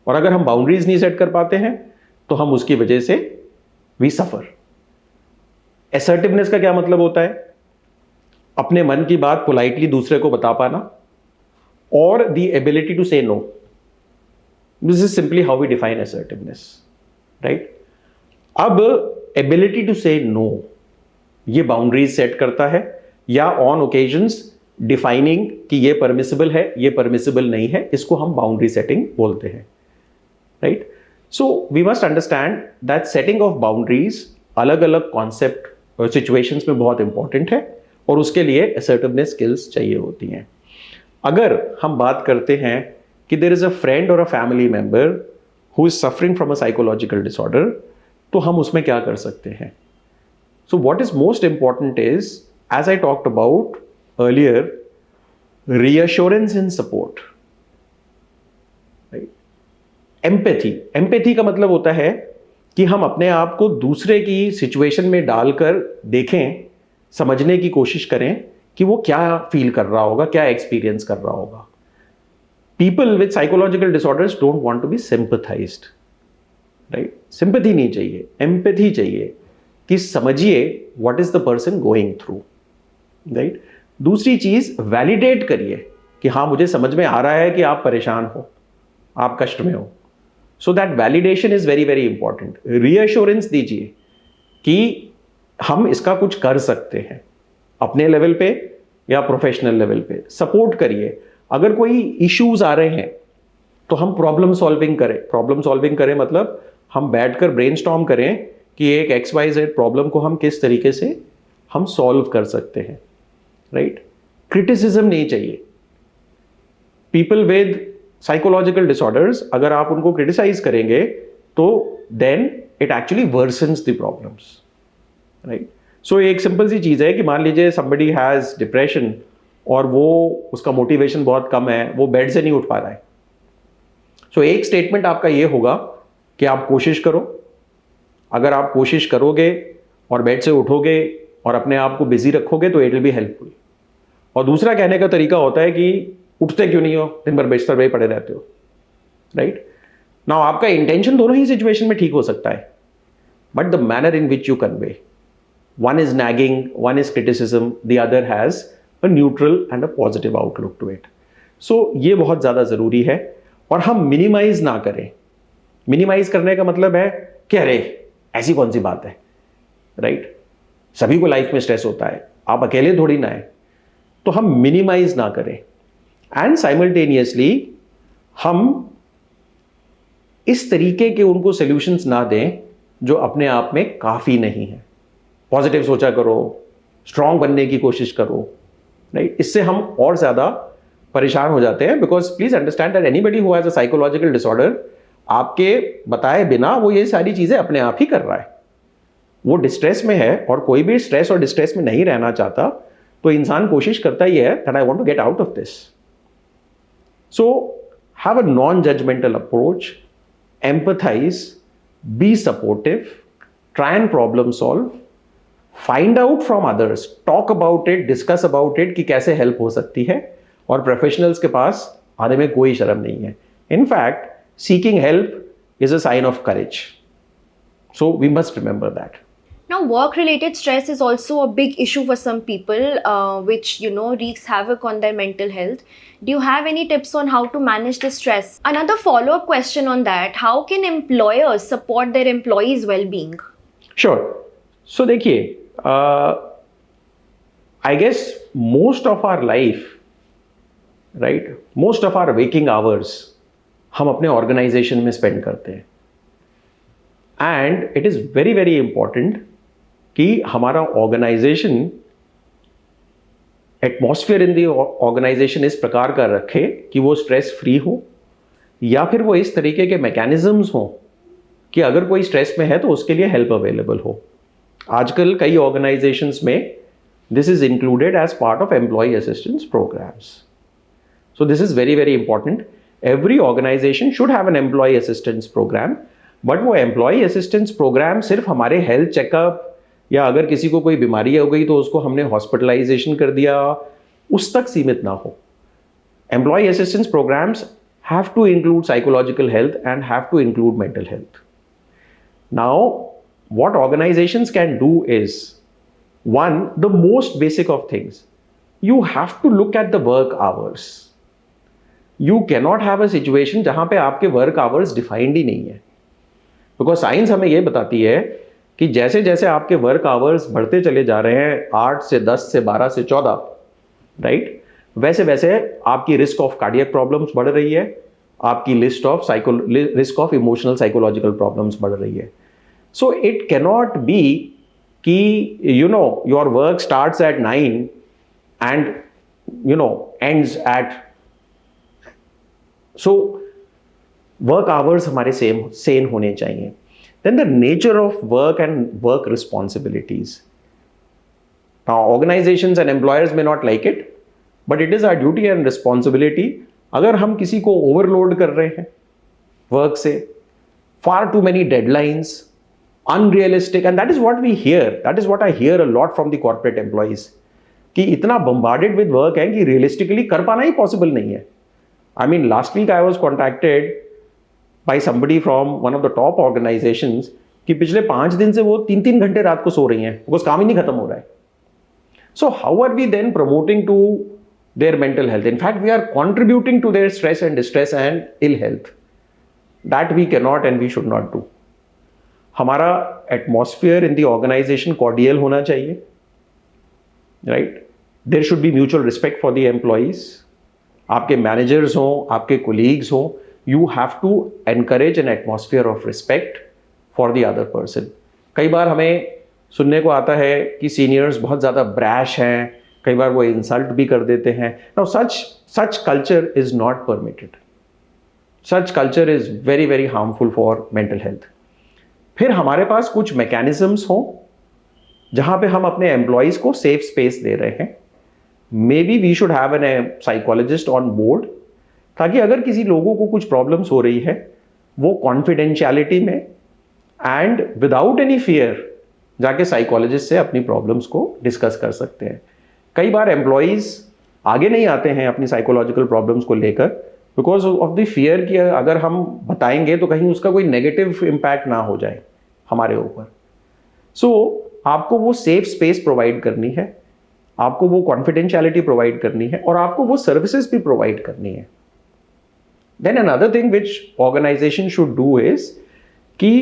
और अगर हम बाउंड्रीज नहीं सेट कर पाते हैं तो हम उसकी वजह से वी सफर. असर्टिवनेस का क्या मतलब होता है? अपने मन की बात पोलाइटली दूसरे को बता पाना, और the ability to say no. This is simply how we define assertiveness, right. अब एबिलिटी टू से नो ये बाउंड्रीज सेट करता है, या ऑन ओकेजन्स डिफाइनिंग कि ये परमिसिबल है, ये परमिसिबल नहीं है, इसको हम बाउंड्री सेटिंग बोलते हैं, right. So we must understand that setting of boundaries अलग अलग कॉन्सेप्ट और सिचुएशंस में बहुत इंपॉर्टेंट है, और उसके लिए असर्टिवनेस स्किल्स चाहिए होती हैं. अगर हम बात करते हैं कि देयर इज अ फ्रेंड और a family member who is suffering from a psychological disorder, तो हम उसमें क्या कर सकते हैं? So what is most important is, as I talked about earlier, reassurance and support, right. Empathy का मतलब होता है कि हम अपने आप को दूसरे की सिचुएशन में डालकर देखें, समझने की कोशिश करें कि वो क्या फील कर रहा होगा, क्या एक्सपीरियंस कर रहा होगा. People with psychological disorders don't want to be sympathised, right? Sympathy नहीं चाहिए, एम्पैथी चाहिए कि समझिए what is the person going through, right? दूसरी चीज, वैलिडेट करिए कि हाँ मुझे समझ में आ रहा है कि आप परेशान हो, आप कष्ट में हो. So that validation is very very important. Reassurance दीजिए कि हम इसका कुछ कर सकते हैं अपने लेवल पे या प्रोफेशनल लेवल पे. सपोर्ट करिए. अगर कोई इश्यूज आ रहे हैं तो हम प्रॉब्लम सॉल्विंग करें. प्रॉब्लम सॉल्विंग करें मतलब हम बैठकर ब्रेनस्टॉर्म करें कि एक XYZ प्रॉब्लम को हम किस तरीके से हम सॉल्व कर सकते हैं, राइट? क्रिटिसिज्म नहीं चाहिए. पीपल विद साइकोलॉजिकल डिसऑर्डर्स, अगर आप उनको क्रिटिसाइज करेंगे तो then it actually worsens the problems, right? So एक सिंपल सी चीज है कि मान लीजिए somebody हैज डिप्रेशन और वो उसका मोटिवेशन बहुत कम है, वो बेड से नहीं उठ पा रहा है. सो एक स्टेटमेंट आपका ये होगा कि आप कोशिश करो. अगर आप कोशिश करोगे और बेड से उठोगे और अपने आप को बिजी रखोगे तो इट विल बी हेल्पफुल. और दूसरा कहने का तरीका होता है कि उठते क्यों नहीं हो, दिन भर बिस्तर पे पड़े रहते हो, राइट? नाउ आपका इंटेंशन दोनों ही सिचुएशन में ठीक हो सकता है, but the manner in which you convey, one is nagging, one is criticism, the other has a neutral and a positive outlook to it. So ये बहुत ज़्यादा ज़रूरी है. और हम मिनिमाइज ना करें. मिनिमाइज करने का मतलब है कि अरे ऐसी कौन सी बात है, राइट? सभी को लाइफ में स्ट्रेस होता है, आप अकेले थोड़ी ना है. तो हम मिनिमाइज ना करें एंड साइमल्टेनियसली हम इस तरीके के उनको सॉल्यूशंस ना दें जो अपने आप में काफ़ी नहीं है. पॉजिटिव सोचा करो, स्ट्रांग बनने की कोशिश करो, राइट? इससे हम और ज़्यादा परेशान हो जाते हैं. Because please understand that anybody who has a psychological disorder, आपके बताए बिना वो ये सारी चीज़ें अपने आप ही कर रहा है. वो डिस्ट्रेस में है और कोई भी स्ट्रेस और डिस्ट्रेस में नहीं रहना चाहता, तो इंसान कोशिश करता ही है that I want to get out of this. So have a non judgemental approach, empathise, be supportive, try and problem solve, find out from others, talk about it, discuss about it कि कैसे help हो सकती है. और professionals के पास आने में कोई शर्म नहीं है. In fact seeking help is a sign of courage. So we must remember that. Now, work-related stress is also a big issue for some people, which wreaks havoc on their mental health. Do you have any tips on how to manage the stress? Another follow-up question on that: how can employers support their employees' well-being? Sure. So देखिए, I guess most of our life, right, most of our waking hours हम अपने organisation में spend करते हैं. And it is very very important कि हमारा organisation atmosphere in the organisation इस प्रकार का रखे कि वो स्ट्रेस फ्री हो, या फिर वो इस तरीके के मैकेनिज्म्स हों कि अगर कोई स्ट्रेस में है तो उसके लिए हेल्प अवेलेबल हो. आजकल कई ऑर्गेनाइजेशंस में this is included as part of employ assistance programs. So this is very very important. Every organization should have an employ assistance program. But वो एम्प्लॉय असिस्टेंस प्रोग्राम सिर्फ हमारे हेल्थ चेकअप या अगर किसी को कोई बीमारी हो गई तो उसको हमने हॉस्पिटलाइजेशन कर दिया, उस तक सीमित ना हो. Employ assistance programs have to include psychological health and have to include mental health. Now what organizations can do is, one, the most basic of things, you have to look at the work hours. You cannot have a situation जहां पे आपके work hours defined ही नहीं है. Because science हमें ये बताती है कि जैसे जैसे आपके work hours बढ़ते चले जा रहे हैं, 8 से 10 से 12 से 14, right, वैसे वैसे आपकी risk of cardiac problems बढ़ रही है, आपकी risk of emotional psychological problems बढ़ रही है. So it cannot be कि your work starts at 9 and ends at, so work hours हमारे same होने चाहिए. Then the nature of work and work responsibilities. Now organizations and employers may not like it, but it is our duty and responsibility. अगर हम किसी को overload कर रहे हैं work से, far too many deadlines, unrealistic, and that is what we hear. That is what I hear a lot from the corporate employees. कि इतना bombarded with work है कि realistically कर पाना ही possible नहीं है. I mean, last week I was contacted by somebody from one of the top organizations कि पिछले 5 दिन से वो 3-3 घंटे रात को सो रही हैं because काम ही नहीं खत्म हो रहा है. So how are we then promoting to their mental health? In fact, we are contributing to their stress and distress and ill health. That we cannot and we should not do. हमारा atmosphere in the organization cordial होना चाहिए, right. There should be mutual respect for the employees. आपके managers हों, आपके colleagues हों, you have to encourage an atmosphere of respect for the other person. कई बार हमें सुनने को आता है कि सीनियर्स बहुत ज़्यादा ब्रैश हैं, कई बार वो इंसल्ट भी कर देते हैं. Now such culture is not permitted. Such culture is very very harmful for mental health. फिर हमारे पास कुछ मैकेनिज्म्स हों जहां पे हम अपने एम्प्लॉयज़ को सेफ स्पेस दे रहे हैं. Maybe we should have an psychologist on board, ताकि अगर किसी लोगों को कुछ प्रॉब्लम्स हो रही है वो कॉन्फिडेंशियलिटी में एंड विदाउट एनी फियर जाके साइकोलॉजिस्ट से अपनी प्रॉब्लम्स को डिस्कस कर सकते हैं. कई बार एम्प्लॉयज़ आगे नहीं आते हैं अपनी साइकोलॉजिकल प्रॉब्लम्स को लेकर बिकॉज ऑफ द फियर कि अगर हम बताएंगे तो कहीं उसका कोई नेगेटिव इम्पैक्ट ना हो जाए हमारे ऊपर. सो आपको वो सेफ स्पेस प्रोवाइड करनी है, आपको वो कॉन्फिडेंशियलिटी प्रोवाइड करनी है और आपको वो सर्विसेज भी प्रोवाइड करनी है. Then another thing which organisation should do is कि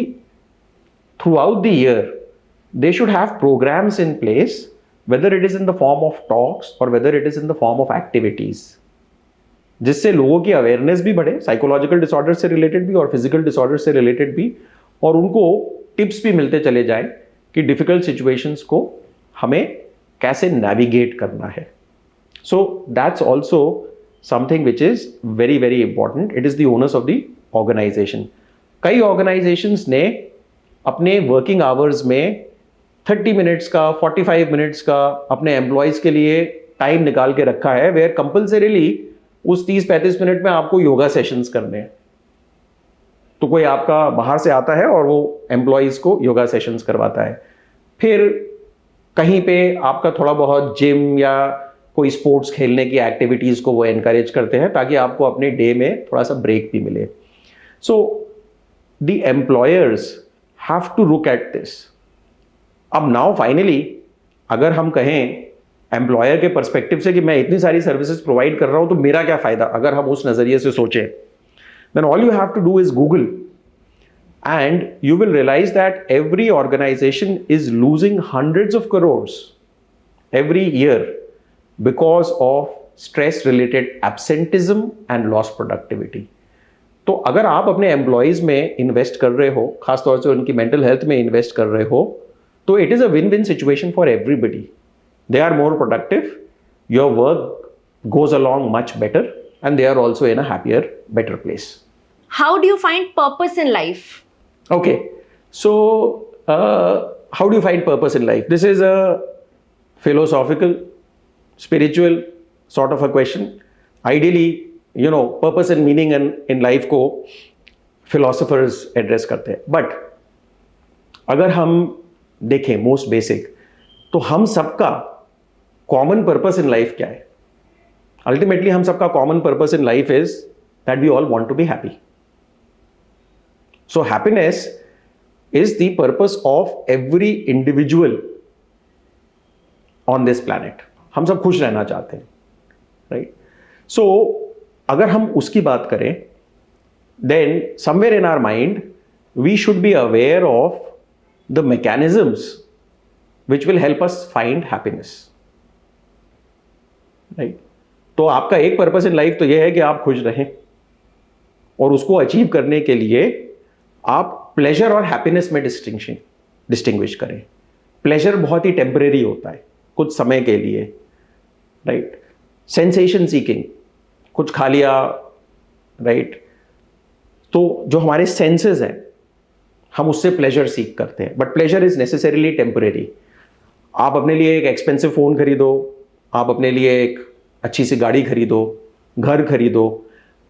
throughout the year they should have programmes in place, whether it is in the form of talks और whether it is in the form of activities, जिससे लोगों की awareness भी बढ़े, psychological disorder से related भी और फिजिकल डिसऑर्डर से रिलेटेड भी, और उनको टिप्स भी मिलते चले जाएं कि डिफिकल्ट सिचुएशंस को हमें कैसे नेविगेट करना है. So that's also something which is very very important. It is the owners of the organization. कई ऑर्गेनाइजेशंस ने अपने वर्किंग आवर्स में 30 मिनट्स का, 45 मिनट्स का अपने एम्प्लॉयज़ के लिए टाइम निकाल के रखा है, वेयर कंपल्सरीली उस 30-35 मिनट में आपको योगा सेशंस करने हैं. तो कोई आपका बाहर से आता है और वो एम्प्लॉयज़ को योगा सेशंस करवाता है. फिर कहीं पे आपका थोड़ा बहुत जिम या कोई स्पोर्ट्स खेलने की एक्टिविटीज़ को वो एनकरेज करते हैं ताकि आपको अपने डे में थोड़ा सा ब्रेक भी मिले. So the employers have to look at this. अब नाउ फाइनली अगर हम कहें एम्प्लॉयर के पर्सपेक्टिव से कि मैं इतनी सारी सर्विसेज प्रोवाइड कर रहा हूं तो मेरा क्या फायदा, अगर हम उस नजरिए से सोचें, then all you have to do is Google and you will realize that every organization is losing hundreds of crores every year because of stress related absenteeism and loss productivity. तो अगर आप अपने एम्प्लॉयज में इन्वेस्ट कर रहे हो, खासतौर से उनकी मेंटल हेल्थ में इन्वेस्ट कर रहे हो, तो it is a win win situation for everybody. They are more productive, your work goes along much better, and they are also in a happier, better place. How do you find purpose in life? Okay, so how do you find purpose in life? This is a philosophical, spiritual sort of a question. Ideally, you know, purpose and meaning in life को philosophers address करते हैं. But अगर हम देखें most basic, तो हम सबका common purpose in life क्या है? अल्टीमेटली हम सबका common purpose in life is that we all want to be happy. So happiness is the purpose of every individual on this planet. हम सब खुश रहना चाहते हैं, राइट? सो अगर हम उसकी बात करें, then somewhere in our mind we should be aware of the mechanisms which will help us find happiness, right? तो आपका एक पर्पस इन लाइफ तो यह है कि आप खुश रहें, और उसको अचीव करने के लिए आप प्लेजर और हैप्पीनेस में डिस्टिंग्विश करें. प्लेजर बहुत ही टेम्परेरी होता है, कुछ समय के लिए, राइट? सेंसेशन सीकिंग, कुछ खा लिया, राइट? तो जो हमारे सेंसेस हैं हम उससे प्लेजर सीख करते हैं, but pleasure is necessarily temporary. आप अपने लिए एक एक्सपेंसिव फ़ोन खरीदो, आप अपने लिए एक अच्छी सी गाड़ी खरीदो, घर खरीदो,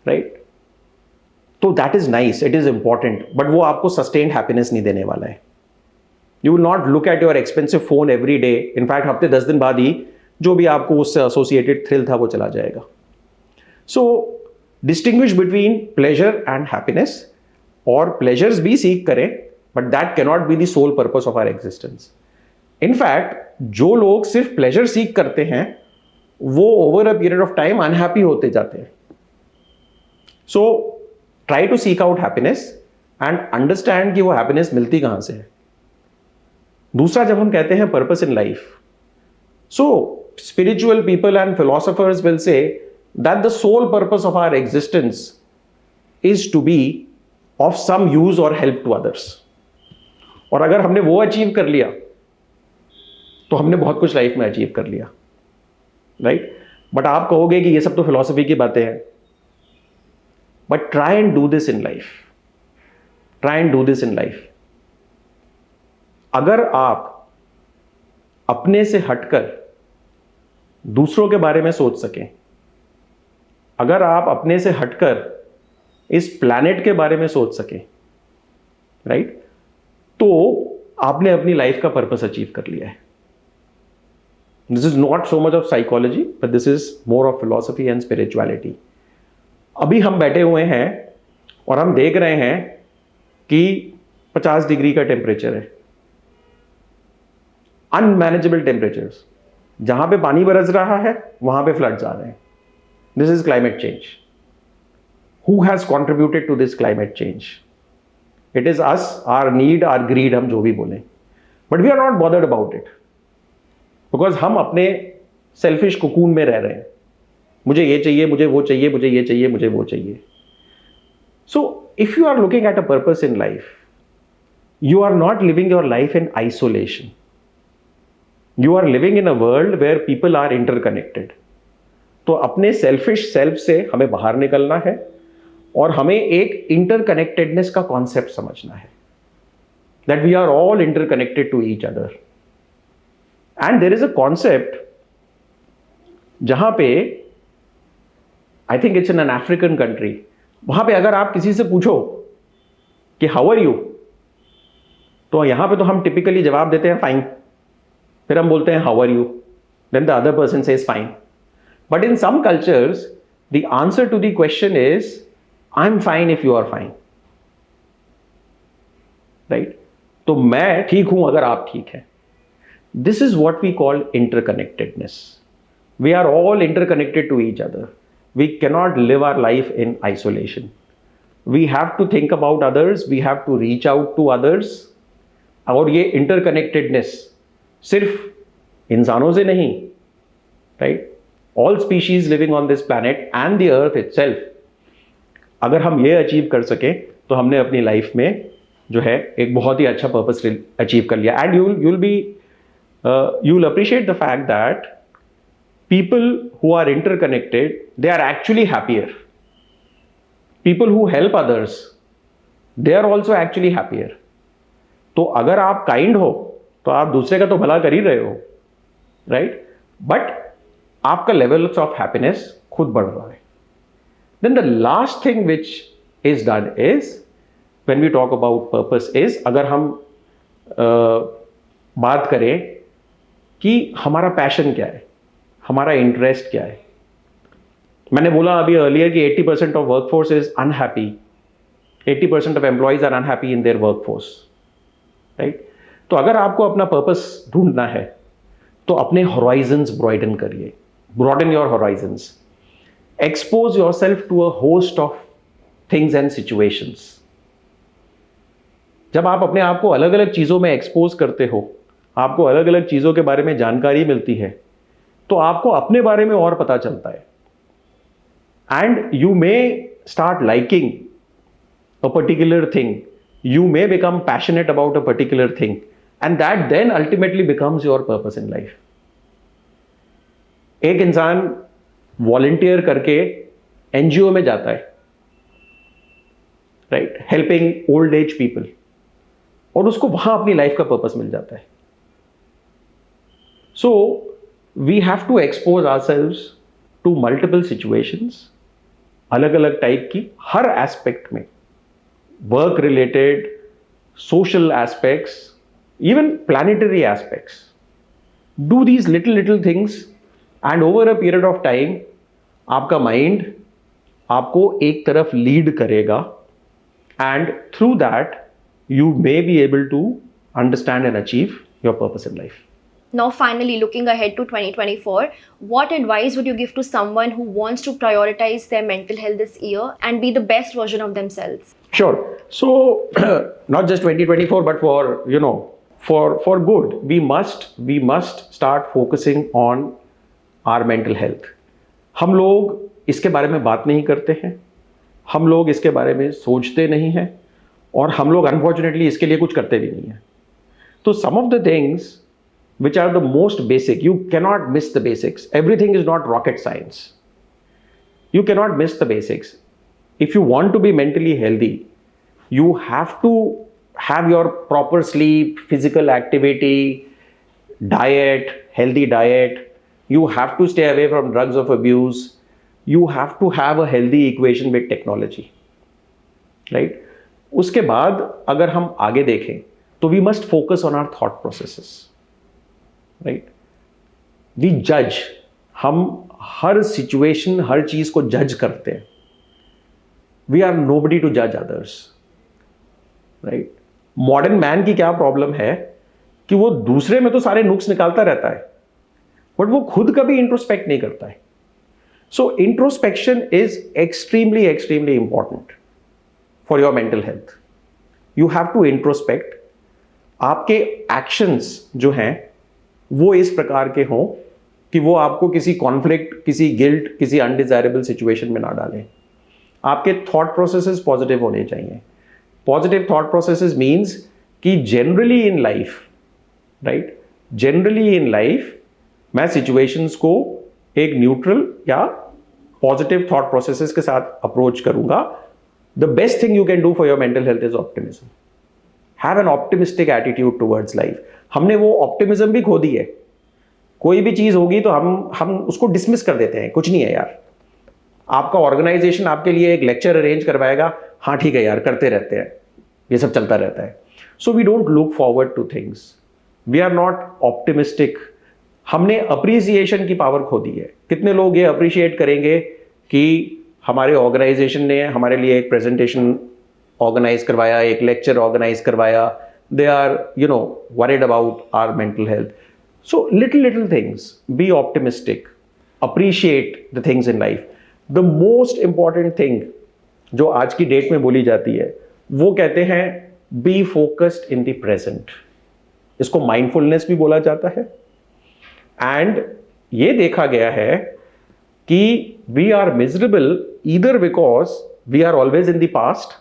राइट? तो that is nice, it is important, but वो आपको सस्टेन्ड हैप्पीनेस नहीं देने वाला है. You will not look at your expensive phone every day. In fact हफ्ते 10 दिन बाद ही जो भी आपको उससे एसोसिएटेड थ्रिल था वो चला जाएगा. So distinguish between pleasure and happiness. और प्लेजर्स भी सीख करें, but that cannot be the sole purpose of our existence. In fact जो लोग सिर्फ प्लेजर सीख करते हैं वो over a period of time unhappy होते जाते हैं. So try to seek out happiness and understand कि वो हैप्पीनेस मिलती कहां से है. दूसरा, जब हम कहते हैं purpose in life, so spiritual people and philosophers will say that the sole purpose of our existence is to be of some use or help to others. और अगर हमने वो अचीव कर लिया तो हमने बहुत कुछ लाइफ में अचीव कर लिया, राइट? बट आप कहोगे कि ये सब तो फिलॉसफी की बातें हैं. But try and do this in life. Try and do this in life. अगर आप अपने से हटकर दूसरों के बारे में सोच सकें, अगर आप अपने से हटकर इस प्लैनेट के बारे में सोच सकें, राइट, तो आपने अपनी लाइफ का पर्पस अचीव कर लिया है. This is not so much of psychology, but this is more of philosophy and spirituality. अभी हम बैठे हुए हैं और हम देख रहे हैं कि 50 डिग्री का टेम्परेचर है, अनमैनेजेबल टेम्परेचर्स. जहां पे पानी बरस रहा है वहां पे फ्लड्स आ रहे हैं. This is climate change. Who has contributed to this climate change? It is us, our need, our greed, हम जो भी बोलें. But we are not bothered about it because हम अपने सेल्फिश कुकून में रह रहे हैं. मुझे ये चाहिए, मुझे वो चाहिए, मुझे ये चाहिए, मुझे वो चाहिए. So if you are looking at a purpose in life, you are not living your life in isolation. You are living in a world where people are interconnected. तो अपने सेल्फिश सेल्फ से हमें बाहर निकलना है और हमें एक इंटरकनेक्टेडनेस का कॉन्सेप्ट समझना है. That we are all interconnected to each other. And there is a concept जहां पे I think it's in an African country. वहां पे अगर आप किसी से पूछो कि how are you, तो यहां पे तो हम टिपिकली जवाब देते हैं फाइन. फिर हम बोलते हैं how are you, then the other person says fine. But in some cultures the answer to the question is I am fine if you are fine, right? तो मैं ठीक हूं अगर आप ठीक हैं. This is what we call interconnectedness. We are all interconnected to each other. We cannot live our life in isolation. We have to think about others, we have to reach out to others. और ये interconnectedness सिर्फ इंसानों से नहीं, right, all species living on this planet and the earth itself. अगर हम ये achieve कर सके तो हमने अपनी लाइफ में जो है एक बहुत ही अच्छा पर्पस अचीव कर लिया. And you will appreciate the fact that people who are interconnected, they are actually happier. People who help others, they are also actually happier. तो अगर आप काइंड हो तो आप दूसरे का तो भला कर ही रहे हो, राइट? बट आपका लेवल्स ऑफ हैप्पीनेस खुद बढ़ रहा है. Then the last thing which is done is when we talk about purpose is, अगर हम बात करें कि हमारा पैशन क्या है, हमारा इंटरेस्ट क्या है. मैंने बोला अभी अर्लियर कि 80% of workforce is unhappy. 80% of employees are unhappy in their workforce, right? तो अगर आपको अपना पर्पस ढूंढना है तो अपने होराइजन्स ब्रॉइडन करिए. Broaden your horizons. Expose yourself to a host of things and situations. जब आप अपने आप को अलग अलग चीज़ों में एक्सपोज करते हो, आपको अलग अलग चीज़ों के बारे में जानकारी मिलती है, तो आपको अपने बारे में और पता चलता है. And you may start liking a particular thing. You may become passionate about a particular thing, and that then ultimately becomes your purpose in life. एक इंसान वॉलंटियर करके एनजीओ में जाता है, right, helping old age people, और उसको वहां अपनी लाइफ का पर्पस मिल जाता है. So we have to expose ourselves to multiple situations, अलग अलग टाइप की, हर एस्पेक्ट में, work related, social aspects, even planetary aspects. Do these little things and over a period of time आपका माइंड आपको एक तरफ लीड करेगा and through that you may be able to understand and achieve your purpose in life. Now, finally, looking ahead to 2024, what advice would you give to someone who wants to prioritize their mental health this year and be the best version of themselves? Sure. So, not just 2024, but for good, we must start focusing on our mental health. हम लोग इसके बारे में बात नहीं करते हैं, हम लोग इसके बारे में सोचते नहीं हैं, और हम लोग अनफॉर्चुनेटली इसके लिए कुछ करते भी नहीं हैं. तो some of the things which are the most basic, you cannot miss the basics. Everything is not rocket science. You cannot miss the basics. If you want to be mentally healthy, you have to have your proper sleep, physical activity, diet, healthy diet. You have to stay away from drugs of abuse. You have to have a healthy equation with technology. Right? उसके बाद अगर हम आगे देखें तो we must focus on our thought processes. Right, we जज, हम हर situation, हर चीज को जज करते हैं. वी आर नोबडी टू जज अदर्स. राइट, मॉडर्न मैन की क्या प्रॉब्लम है कि वो दूसरे में तो सारे नुक्स निकालता रहता है, बट वो खुद कभी इंट्रोस्पेक्ट नहीं करता है. So introspection is extremely important for your mental health. You have to introspect. आपके एक्शंस जो हैं वो इस प्रकार के हों कि वो आपको किसी कॉन्फ्लिक्ट, किसी गिल्ट, किसी अनडिजायरेबल सिचुएशन में ना डालें. आपके थॉट प्रोसेसेस पॉजिटिव होने चाहिए. पॉजिटिव थॉट प्रोसेसेस मींस कि generally in life, right, generally in life मैं सिचुएशंस को एक न्यूट्रल या पॉजिटिव थॉट प्रोसेसेस के साथ अप्रोच करूंगा. The best thing you can do for your mental health is optimism. Have an optimistic attitude towards life. हमने वो optimism भी खो दी है. कोई भी चीज होगी तो हम उसको डिसमिस कर देते हैं, कुछ नहीं है यार. आपका ऑर्गेनाइजेशन आपके लिए एक लेक्चर अरेंज करवाएगा, हाँ ठीक है यार, करते रहते हैं, ये सब चलता रहता है. So we don't look forward to things. We are not optimistic. हमने अप्रिसिएशन की पावर खो दी है. कितने लोग ये अप्रिशिएट करेंगे कि हमारे ऑर्गेनाइजेशन ने हमारे लिए एक प्रेजेंटेशन ऑर्गेनाइज करवाया, एक लेक्चर ऑर्गेनाइज करवाया. They are, worried about our mental health. So little things. Be optimistic. Appreciate the things in life. The most important thing जो आज की डेट में बोली जाती है वो कहते हैं be focused in the present. इसको mindfulness भी बोला जाता है. And ये देखा गया है कि we are miserable either because we are always in the past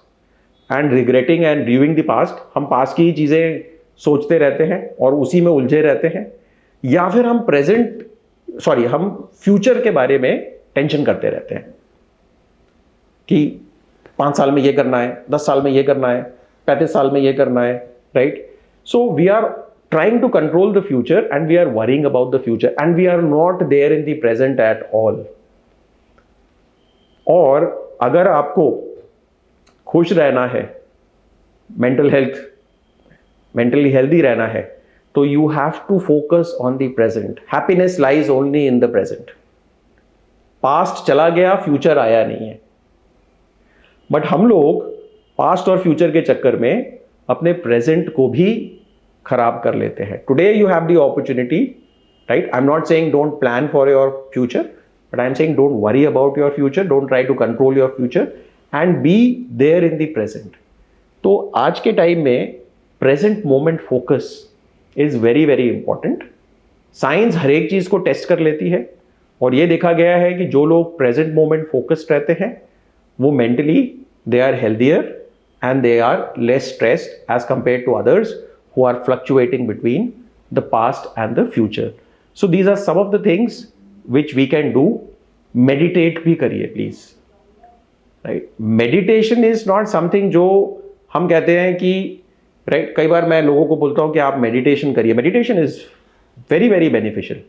and regretting and reviewing the past. हम पास्ट की चीज़ें सोचते रहते हैं और उसी में उलझे रहते हैं, या फिर हम हम फ्यूचर के बारे में टेंशन करते रहते हैं कि 5 साल में ये करना है, 10 साल में ये करना है, 35 साल में ये करना है. Right, so we are trying to control the future and we are worrying about the future and we are not there in the present at all. और अगर आपको खुश रहना है, मेंटली हेल्दी रहना है, तो you have to focus on the present. Happiness lies only in the present. Past चला गया, फ्यूचर आया नहीं है. बट हम लोग पास्ट और फ्यूचर के चक्कर में अपने प्रेजेंट को भी खराब कर लेते हैं. Today you have the opportunity, right. I am not saying don't plan for your future, but I am saying don't worry about your future, don't try to control your future and be there in the present. तो आज के time में present moment focus is very important. Science हर एक चीज को test कर लेती है और ये देखा गया है कि जो लोग प्रेजेंट मोमेंट फोकस्ड रहते हैं वो mentally they are healthier and they are less stressed as compared to others who are fluctuating between the past and the future. So these are some of the things which we can do. Meditate भी करिए please. Right? Meditation is not something जो हम कहते हैं कि right, कई बार मैं लोगों को बोलता हूँ कि आप मेडिटेशन करिए. Meditation is very beneficial,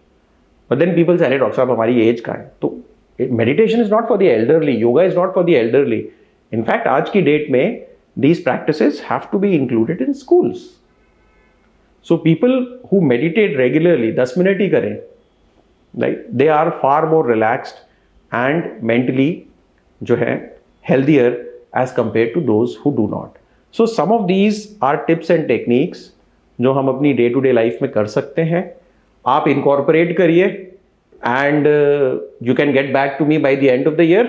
but then people say, अरे डॉक्टर साहब हमारी एज का है. तो meditation is not for the elderly, yoga is not for the elderly. In fact आज की डेट में these practices have to be included in schools. So people who meditate regularly 10 minute ही करें, right, they are far more relaxed and mentally जो है healthier as compared to those who do not. So some of these are tips and techniques जो हम अपनी day to day life में कर सकते हैं. आप इनकॉर्पोरेट करिए and you can get back to me by the end of the year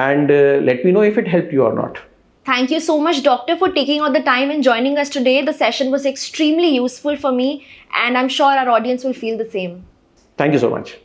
and let me know if it helped you or not. Thank you so much, doctor, for taking out the time and joining us today. The session was extremely useful for me, and I'm sure our audience will feel the same. Thank you so much.